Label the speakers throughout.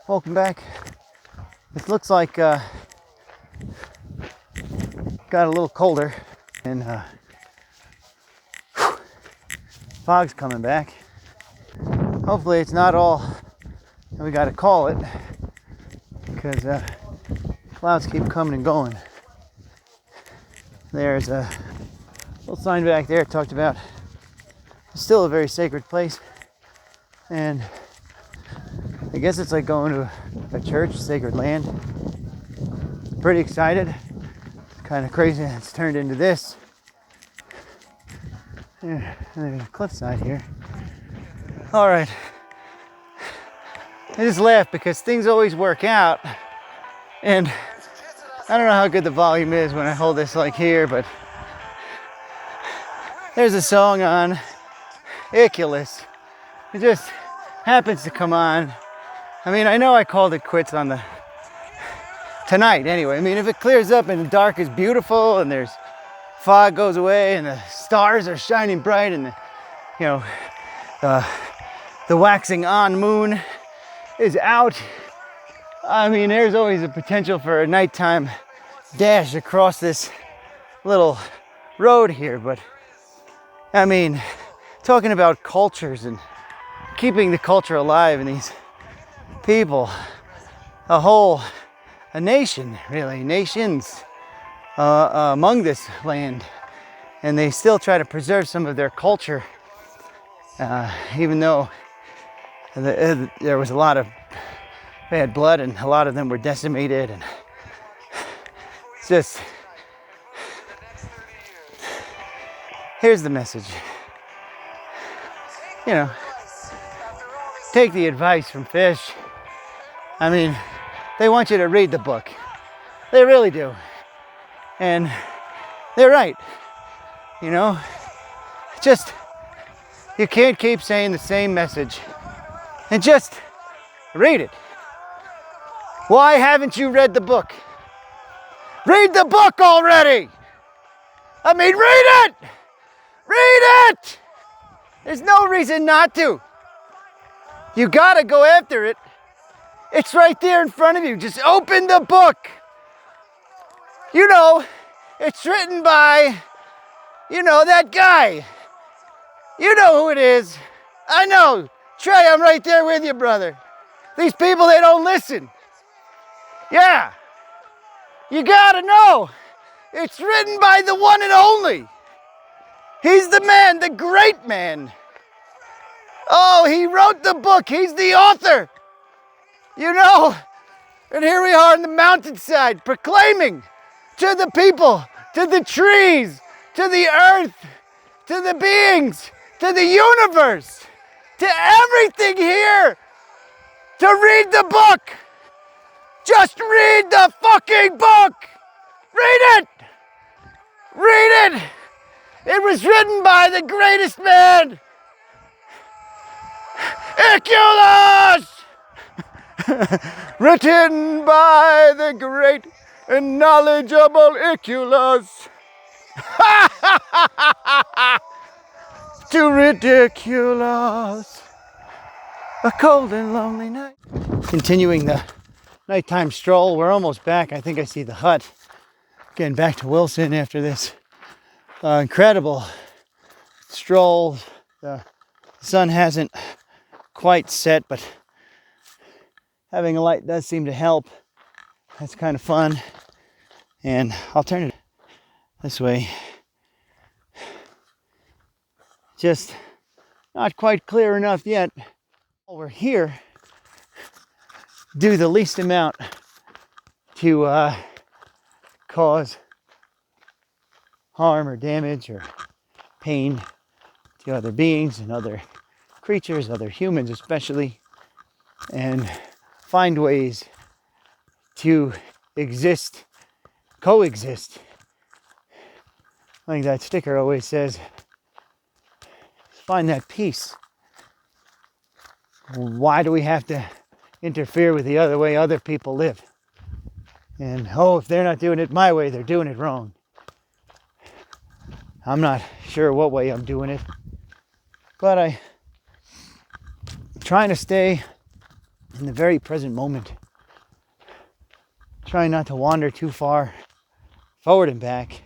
Speaker 1: Welcome back. It looks like got a little colder and fog's coming back. Hopefully it's not all we got to call it, because clouds keep coming and going. There's a little sign back there. It talked about it's still a very sacred place, and I guess it's like going to a church, sacred land. Pretty excited. It's kind of crazy it's turned into this. Yeah, and there's a cliffside here. All right. I just laugh because things always work out, and I don't know how good the volume is when I hold this like here, but there's a song on Iculus. It just happens to come on. I mean, I know I called it quits on tonight anyway. I mean, if it clears up and the dark is beautiful and there's fog goes away and the stars are shining bright and the waxing on moon is out, I mean, there's always a potential for a nighttime dash across this little road here. But I mean, talking about cultures and keeping the culture alive in these people, a nation, really, nations among this land, and they still try to preserve some of their culture, even though there was a lot of bad blood and a lot of them were decimated. And it's just, here's the message, take the advice from fish. I mean, they want you to read the book. They really do. And they're right. Just, you can't keep saying the same message. And just read it. Why haven't you read the book? Read the book already! I mean, read it! Read it! There's no reason not to. You gotta go after it. It's right there in front of you. Just open the book. It's written by, that guy. You know who it is. I know. Trey, I'm right there with you, brother. These people, they don't listen. Yeah. You gotta know. It's written by the one and only. He's the man, the great man. Oh, he wrote the book. He's the author. And here we are on the mountainside proclaiming to the people, to the trees, to the earth, to the beings, to the universe, to everything here, to read the book. Just read the fucking book. Read it. Read it. It was written by the greatest man, Iculus. Written by the great and knowledgeable Iculus. To ridiculous. A cold and lonely night. Continuing the nighttime stroll. We're almost back. I think I see the hut. Getting back to Wilson after this incredible stroll. The sun hasn't quite set, but having a light does seem to help. That's kind of fun. And I'll turn it this way. Just not quite clear enough yet. While we're here, do the least amount to cause harm or damage or pain to other beings and other creatures, other humans especially, and find ways to coexist. Like that sticker always says, find that peace. Why do we have to interfere with the other way other people live? And if they're not doing it my way, they're doing it wrong. I'm not sure what way I'm doing it, but I'm trying to stay in the very present moment. Trying not to wander too far forward and back,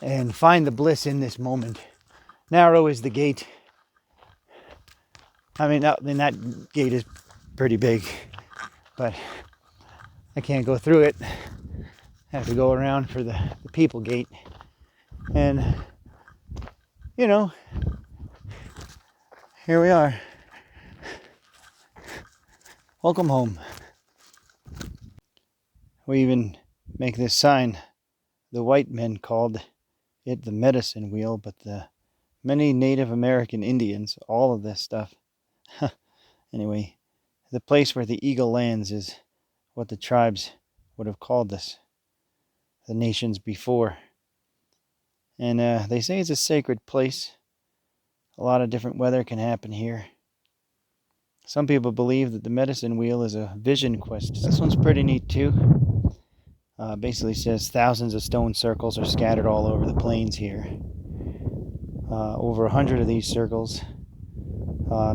Speaker 1: and find the bliss in this moment. Narrow is the gate. I mean, that gate is pretty big, but I can't go through it. I have to go around for the people gate. And, you know, here we are. Welcome home. We even make this sign. The white men called it the medicine wheel, but the many Native American Indians, all of this stuff. Anyway, the place where the eagle lands is what the tribes would have called this, the nations before. And they say it's a sacred place. A lot of different weather can happen here. Some people believe that the medicine wheel is a vision quest. This one's pretty neat too. Basically says thousands of stone circles are scattered all over the plains here. Over 100 of these circles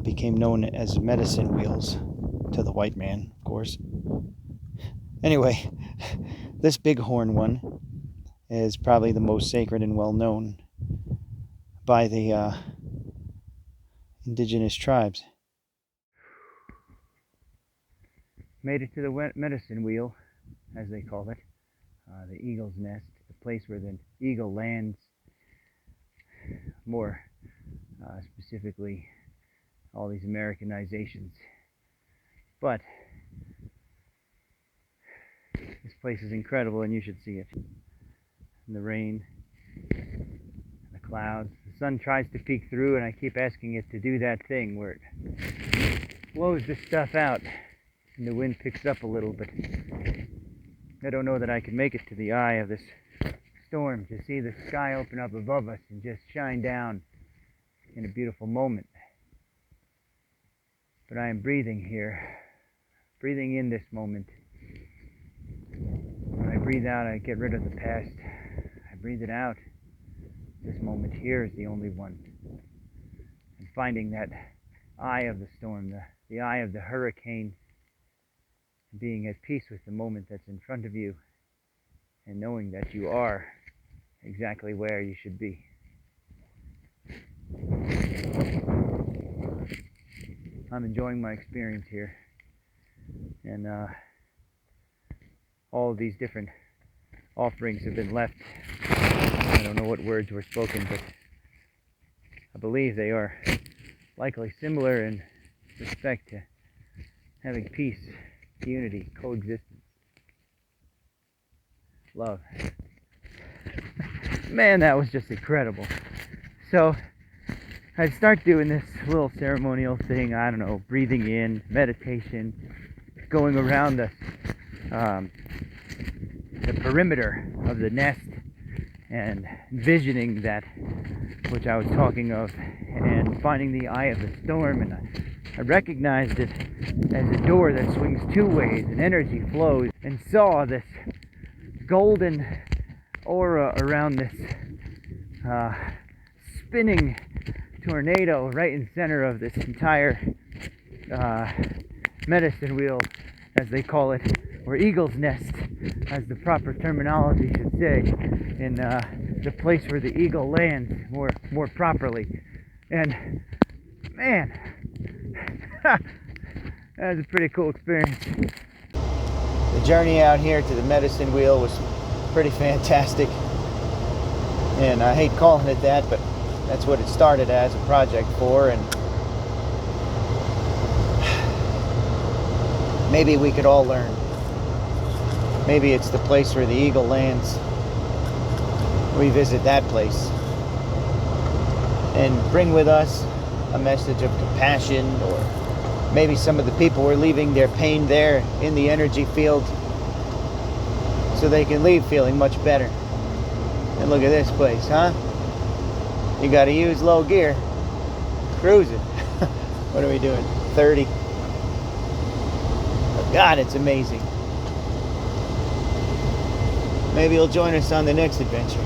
Speaker 1: became known as medicine wheels to the white man, of course. Anyway, this bighorn one is probably the most sacred and well known by the indigenous tribes. Made it to the medicine wheel, as they call it, the eagle's nest, the place where the eagle lands, more specifically all these Americanizations. But this place is incredible and you should see it. And the rain, and the clouds. The sun tries to peek through and I keep asking it to do that thing where it blows this stuff out and the wind picks up a little, but I don't know that I can make it to the eye of this storm to see the sky open up above us and just shine down in a beautiful moment. But I am breathing here, breathing in this moment. When I breathe out, I get rid of the past. I breathe it out. This moment here is the only one. And finding that eye of the storm, the eye of the hurricane, being at peace with the moment that's in front of you, and knowing that you are exactly where you should be. I'm enjoying my experience here, and all of these different offerings have been left. I don't know what words were spoken, but I believe they are likely similar in respect to having peace, unity, coexistence, love. Man, that was just incredible. So I'd start doing this little ceremonial thing, I don't know, breathing in, meditation, going around the perimeter of the nest and envisioning that which I was talking of and finding the eye of the storm, and I recognized it as a door that swings two ways and energy flows, and saw this golden aura around this spinning tornado right in center of this entire medicine wheel, as they call it, or eagle's nest, as the proper terminology should say, in the place where the eagle lands more properly. And man, that was a pretty cool experience. The journey out here to the medicine wheel was pretty fantastic, and I hate calling it that, but that's what it started as, a project for, and maybe we could all learn. Maybe it's the place where the eagle lands. We visit that place and bring with us a message of compassion, or maybe some of the people were leaving their pain there in the energy field so they can leave feeling much better. And look at this place, huh? You got to use low gear. Cruising. What are we doing? 30. Oh God, it's amazing. Maybe you'll join us on the next adventure.